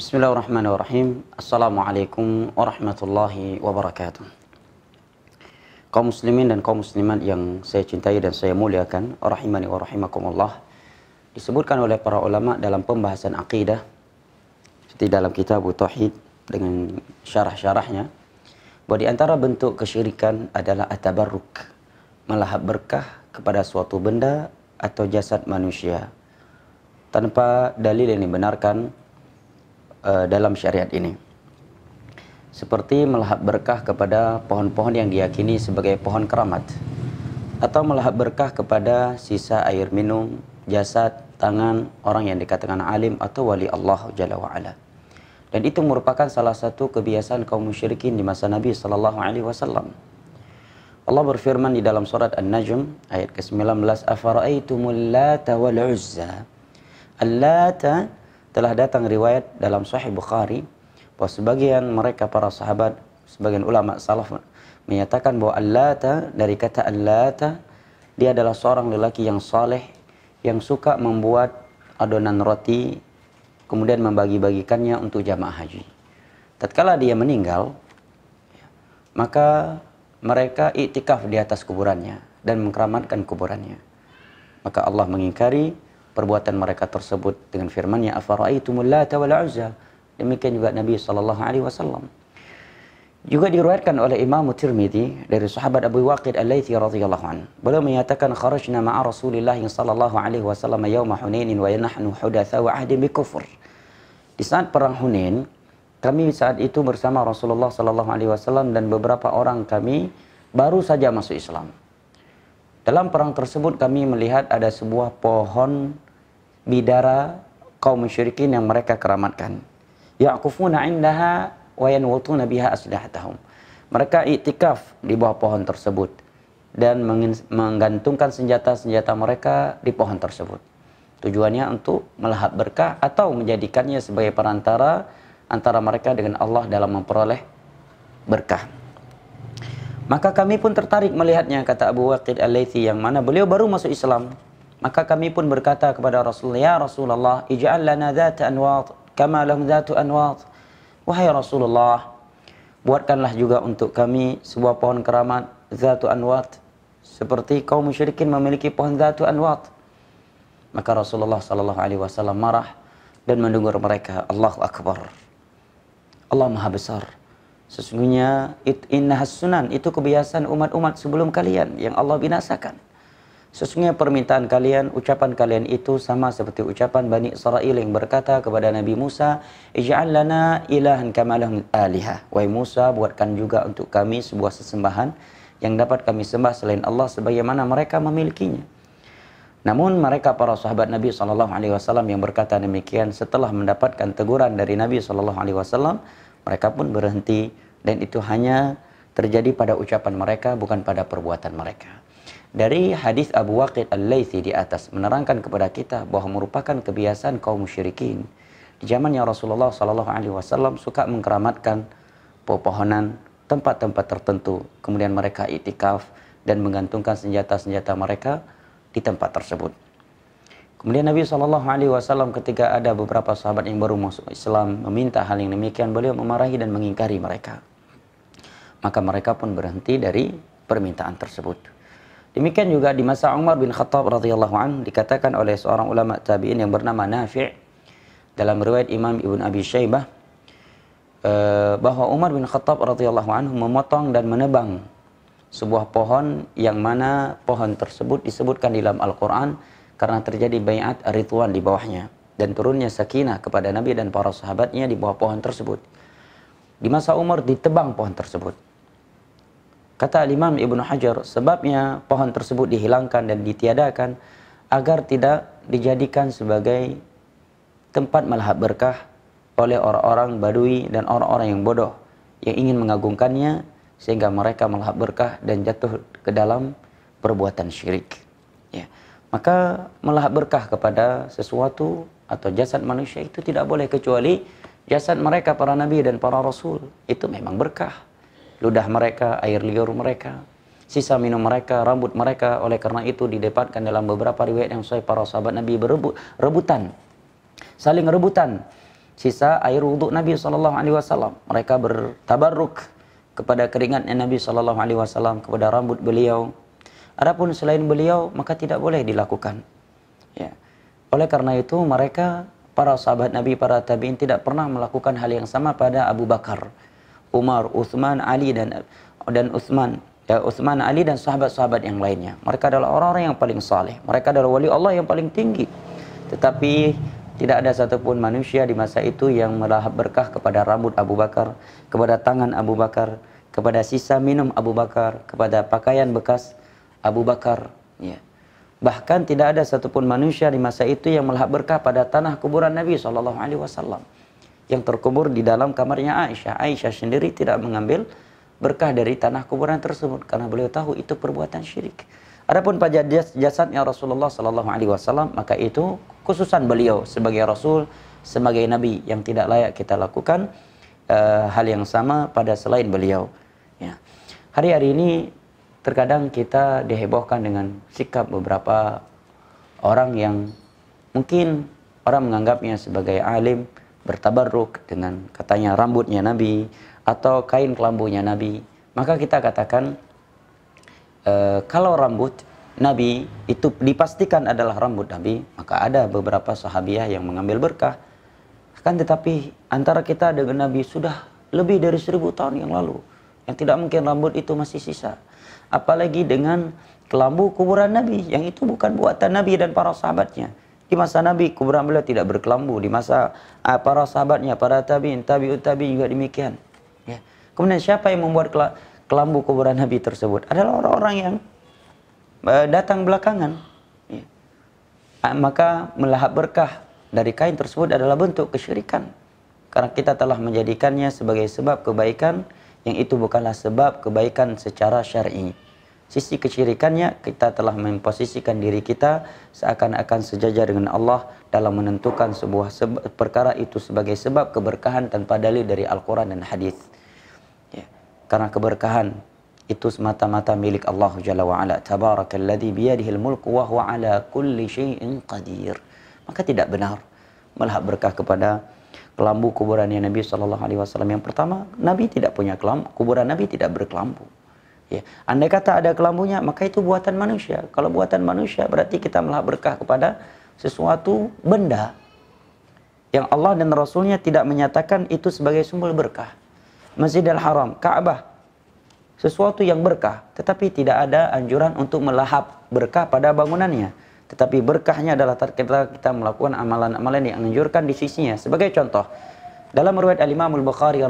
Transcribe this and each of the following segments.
Bismillahirrahmanirrahim. Assalamualaikum warahmatullahi wabarakatuh. Kaum muslimin dan kaum muslimat yang saya cintai dan saya muliakan, rahimani wa rahimakumullah. Disebutkan oleh para ulama dalam pembahasan akidah seperti dalam kitab Tauhid dengan syarah-syarahnya, bahwa di antara bentuk kesyirikan adalah at-tabarruk, melahap berkah kepada suatu benda atau jasad manusia tanpa dalil yang dibenarkan dalam syariat ini. Seperti melahap berkah kepada pohon-pohon yang diyakini sebagai pohon keramat, atau melahap berkah kepada sisa air minum, jasad, tangan orang yang dikatakan alim atau wali Allah Jalla wa'ala. Dan itu merupakan salah satu kebiasaan kaum musyrikin di masa Nabi SAW. Allah berfirman di dalam surat An-Najm ayat ke-19, Afara'aitumul Lata wal Uzza. Al-Lata telah datang riwayat dalam Sahih Bukhari bahwa sebagian mereka para sahabat, sebagian ulama salaf menyatakan bahwa Al-Lata, dari kata Al-Lata, dia adalah seorang lelaki yang saleh yang suka membuat adonan roti kemudian membagi-bagikannya untuk jamaah haji. Tatkala dia meninggal, maka mereka iktikaf di atas kuburannya dan mengkeramatkan kuburannya. Maka Allah mengingkari perbuatan mereka tersebut dengan firman-Nya, afara'aitumul Lata wal Uzza. Demikian juga Nabi SAW. Juga diriwayatkan oleh Imam Tirmidzi dari sahabat Abu Waqid Al-Laythi radhiyallahu anhu. Beliau menyatakan, kharajna ma'a Rasulillah sallallahu alaihi wasallam yauma Hunain wa nahnu hudatsa wa ahdi bi kufr. Di saat perang Hunain, kami saat itu bersama Rasulullah sallallahu alaihi wasallam dan beberapa orang kami baru saja masuk Islam. Dalam perang tersebut kami melihat ada sebuah pohon bidara kaum musyrikin yang mereka keramatkan. Ya'kufuna 'indaha wa yanwutuna biha aslihatahum. Mereka iktikaf di bawah pohon tersebut dan menggantungkan senjata-senjata mereka di pohon tersebut. Tujuannya untuk melahap berkah atau menjadikannya sebagai perantara antara mereka dengan Allah dalam memperoleh berkah. Maka kami pun tertarik melihatnya, kata Abu Waqid Al-Laythi, yang mana beliau baru masuk Islam. Maka kami pun berkata kepada Rasulullah, ya Rasulullah, ij'al lana dhata anwat kama lahum dhatu anwat. Wahai Rasulullah, buatkanlah juga untuk kami sebuah pohon keramat dhatu anwat, seperti kaum musyrikin memiliki pohon dhatu anwat. Maka Rasulullah SAW marah dan mendengar mereka, Allahu Akbar, Allah Maha Besar. Sesungguhnya innahas sunan, itu kebiasaan umat-umat sebelum kalian yang Allah binasakan. Sesungguhnya permintaan kalian, ucapan kalian itu sama seperti ucapan Bani Israel yang berkata kepada Nabi Musa, ij'al lana ilahan kama lahum alihah. Wahai Musa, buatkan juga untuk kami sebuah sesembahan yang dapat kami sembah selain Allah sebagaimana mereka memilikinya. Namun mereka para sahabat Nabi SAW yang berkata demikian, setelah mendapatkan teguran dari Nabi SAW, mereka pun berhenti, dan itu hanya terjadi pada ucapan mereka, bukan pada perbuatan mereka. Dari hadis Abu Waqid Al-Laythi di atas menerangkan kepada kita bahwa merupakan kebiasaan kaum musyrikin di zamannya Rasulullah SAW suka mengkeramatkan pepohonan, tempat-tempat tertentu, kemudian mereka iktikaf dan menggantungkan senjata-senjata mereka di tempat tersebut. Kemudian Nabi SAW ketika ada beberapa sahabat yang baru masuk Islam meminta hal yang demikian, beliau memarahi dan mengingkari mereka. Maka mereka pun berhenti dari permintaan tersebut. Demikian juga di masa Umar bin Khattab radhiyallahu anhu, dikatakan oleh seorang ulama tabi'in yang bernama Nafi' dalam riwayat Imam Ibn Abi Syaibah bahwa Umar bin Khattab radhiyallahu anhu memotong dan menebang sebuah pohon yang mana pohon tersebut disebutkan di dalam Al-Quran karena terjadi bayat ridwan di bawahnya dan turunnya sakinah kepada Nabi dan para sahabatnya di bawah pohon tersebut. Di masa Umar ditebang pohon tersebut. Kata Imam Ibnu Hajar, sebabnya pohon tersebut dihilangkan dan ditiadakan agar tidak dijadikan sebagai tempat melahap berkah oleh orang-orang Badui dan orang-orang yang bodoh yang ingin mengagungkannya sehingga mereka melahap berkah dan jatuh ke dalam perbuatan syirik. Ya. Maka melahap berkah kepada sesuatu atau jasad manusia itu tidak boleh kecuali jasad mereka para nabi dan para rasul. Itu memang berkah. Ludah mereka, air liur mereka, sisa minum mereka, rambut mereka. Oleh karena itu didapatkan dalam beberapa riwayat yang sahih para sahabat Nabi rebutan, saling rebutan sisa air wudhu Nabi SAW. Mereka bertabarruk kepada keringatnya Nabi SAW, kepada rambut beliau. Adapun selain beliau, maka tidak boleh dilakukan. Ya. Oleh karena itu, mereka, para sahabat Nabi, para tabi'in tidak pernah melakukan hal yang sama pada Abu Bakar, Umar, Uthman, Ali dan Uthman. Ya, Uthman, Ali dan sahabat-sahabat yang lainnya. Mereka adalah orang-orang yang paling saleh. Mereka adalah wali Allah yang paling tinggi. Tetapi tidak ada satupun manusia di masa itu yang melahap berkah kepada rambut Abu Bakar, kepada tangan Abu Bakar, kepada sisa minum Abu Bakar, kepada pakaian bekas Abu Bakar. Ya. Bahkan tidak ada satupun manusia di masa itu yang melahap berkah pada tanah kuburan Nabi SAW yang terkubur di dalam kamarnya Aisyah. Aisyah sendiri tidak mengambil berkah dari tanah kuburan tersebut karena beliau tahu itu perbuatan syirik. Adapun pada jasadnya Rasulullah SAW, maka itu khususan beliau sebagai Rasul, sebagai Nabi yang tidak layak kita lakukan hal yang sama pada selain beliau. Ya. Hari-hari ini terkadang kita dihebohkan dengan sikap beberapa orang yang mungkin orang menganggapnya sebagai alim, bertabarruk dengan katanya rambutnya Nabi atau kain kelambunya Nabi. Maka kita katakan, kalau rambut Nabi itu dipastikan adalah rambut Nabi, maka ada beberapa sahabiah yang mengambil berkah. Kan tetapi antara kita dengan Nabi sudah lebih dari 1000 tahun yang lalu, yang tidak mungkin rambut itu masih sisa. Apalagi dengan kelambu kuburan Nabi, yang itu bukan buatan Nabi dan para sahabatnya. Di masa Nabi, kuburan beliau tidak berkelambu. Di masa para sahabatnya, para tabi'in, tabi'ut tabi'in juga demikian. Ya. Kemudian siapa yang membuat kelambu kuburan Nabi tersebut? Adalah orang-orang yang datang belakangan. Ya. Maka melahap berkah dari kain tersebut adalah bentuk kesyirikan. Karena kita telah menjadikannya sebagai sebab kebaikan, yang itu bukanlah sebab kebaikan secara syar'i. Sisi kesyirikannya, kita telah memposisikan diri kita seakan-akan sejajar dengan Allah dalam menentukan sebuah perkara itu sebagai sebab keberkahan tanpa dalil dari Al-Quran dan hadis. Ya. Karena keberkahan itu semata-mata milik Allah Jalla wa'ala. Tabarakalladzi biyadihil mulku wa huwa ala kulli syai'in qadir. Maka tidak benar melahap berkah kepada kelambu kuburannya Nabi SAW. Yang pertama, Nabi tidak punya kelambu, kuburan Nabi tidak berkelambu. Ya. Andai kata ada kelambunya, maka itu buatan manusia. Kalau buatan manusia, berarti kita melahap berkah kepada sesuatu benda yang Allah dan Rasulnya tidak menyatakan itu sebagai sumber berkah. Masjidil Haram, Ka'bah, sesuatu yang berkah, tetapi tidak ada anjuran untuk melahap berkah pada bangunannya. Tetapi berkahnya adalah kita melakukan amalan-amalan yang anjurkan di sisinya. Sebagai contoh, dalam riwayat Al-Imam Al-Bukhari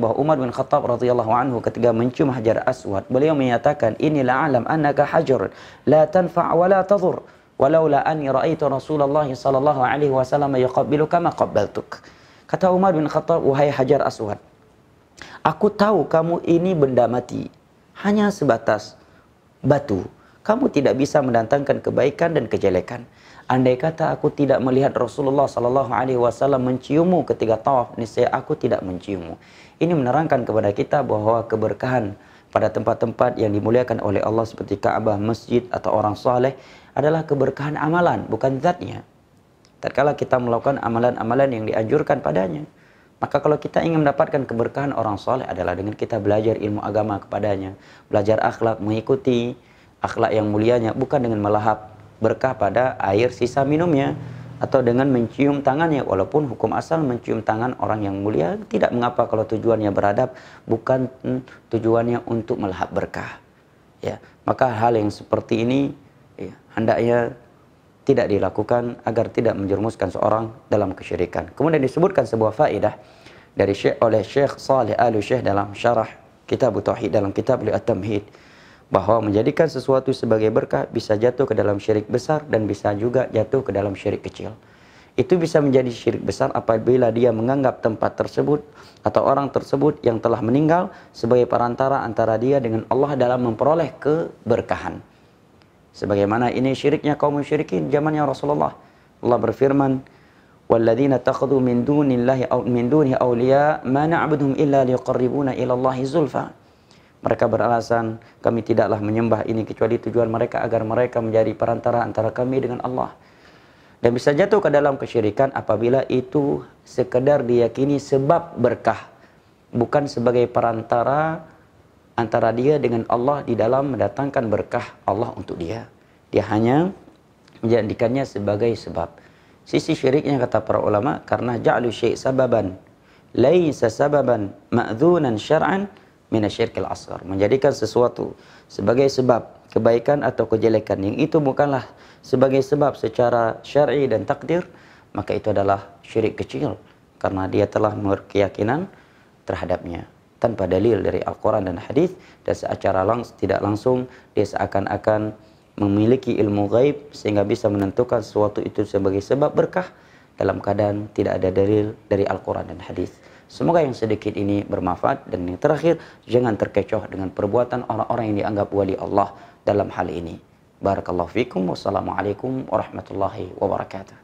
bahwa Umar bin Khattab radhiyallahu anhu ketika mencium Hajar Aswad, beliau menyatakan, "Inni la'alam annaka hajar la tanfa' wa la tadur, walaula anni ra'aitu Rasulullah sallallahu alaihi wasallam yaqabbiluka ma qabbaltuk." Kata Umar bin Khattab, "Wahai Hajar Aswad, aku tahu kamu ini benda mati, hanya sebatas batu. Kamu tidak bisa mendatangkan kebaikan dan kejelekan. Andai kata aku tidak melihat Rasulullah sallallahu alaihi wasallam menciummu ketika tawaf, niscaya aku tidak menciummu." Ini menerangkan kepada kita bahwa keberkahan pada tempat-tempat yang dimuliakan oleh Allah seperti Ka'bah, masjid atau orang saleh adalah keberkahan amalan, bukan zatnya. Tatkala kita melakukan amalan-amalan yang dianjurkan padanya, maka kalau kita ingin mendapatkan keberkahan orang saleh adalah dengan kita belajar ilmu agama kepadanya, belajar akhlak, mengikuti akhlak yang mulianya, bukan dengan melahap berkah pada air sisa minumnya atau dengan mencium tangannya. Walaupun hukum asal mencium tangan orang yang mulia tidak mengapa kalau tujuannya beradab, bukan tujuannya untuk melahap berkah. Ya, maka hal yang seperti ini ya, hendaknya tidak dilakukan agar tidak menjerumuskan seorang dalam kesyirikan. Kemudian disebutkan sebuah faedah dari oleh Syekh Shalih Al-Syekh dalam syarah Kitab Tauhid, dalam kitab At-Tamhid, bahwa menjadikan sesuatu sebagai berkah bisa jatuh ke dalam syirik besar dan bisa juga jatuh ke dalam syirik kecil. Itu bisa menjadi syirik besar apabila dia menganggap tempat tersebut atau orang tersebut yang telah meninggal sebagai perantara antara dia dengan Allah dalam memperoleh keberkahan. Sebagaimana ini syiriknya kaum musyrikin zamannya Rasulullah. Allah berfirman, "Walladzina takhadhu min dunillahi aw min dunihi awliya ma na'buduhum illa liqarribuna ila Allahi zulfa." Mereka beralasan, kami tidaklah menyembah ini kecuali tujuan mereka agar mereka menjadi perantara antara kami dengan Allah. Dan bisa jatuh ke dalam kesyirikan apabila itu sekedar diyakini sebab berkah, bukan sebagai perantara antara dia dengan Allah di dalam mendatangkan berkah Allah untuk dia. Dia hanya menjadikannya sebagai sebab. Sisi syiriknya kata para ulama, karena ja'lu syai' sababan laisa sababan ma'dzunan syar'an minasyirkil asghar. Menjadikan sesuatu sebagai sebab kebaikan atau kejelekan yang itu bukanlah sebagai sebab secara syar'i dan takdir, maka itu adalah syirik kecil karena dia telah berkeyakinan terhadapnya tanpa dalil dari Al-Quran dan hadis, dan secara tidak langsung dia seakan-akan memiliki ilmu gaib sehingga bisa menentukan sesuatu itu sebagai sebab berkah dalam keadaan tidak ada dalil dari Al-Quran dan hadis. Semoga yang sedikit ini bermanfaat, dan yang terakhir, jangan terkecoh dengan perbuatan orang-orang yang dianggap wali Allah dalam hal ini. Barakallahu fikum. Wassalamualaikum warahmatullahi wabarakatuh.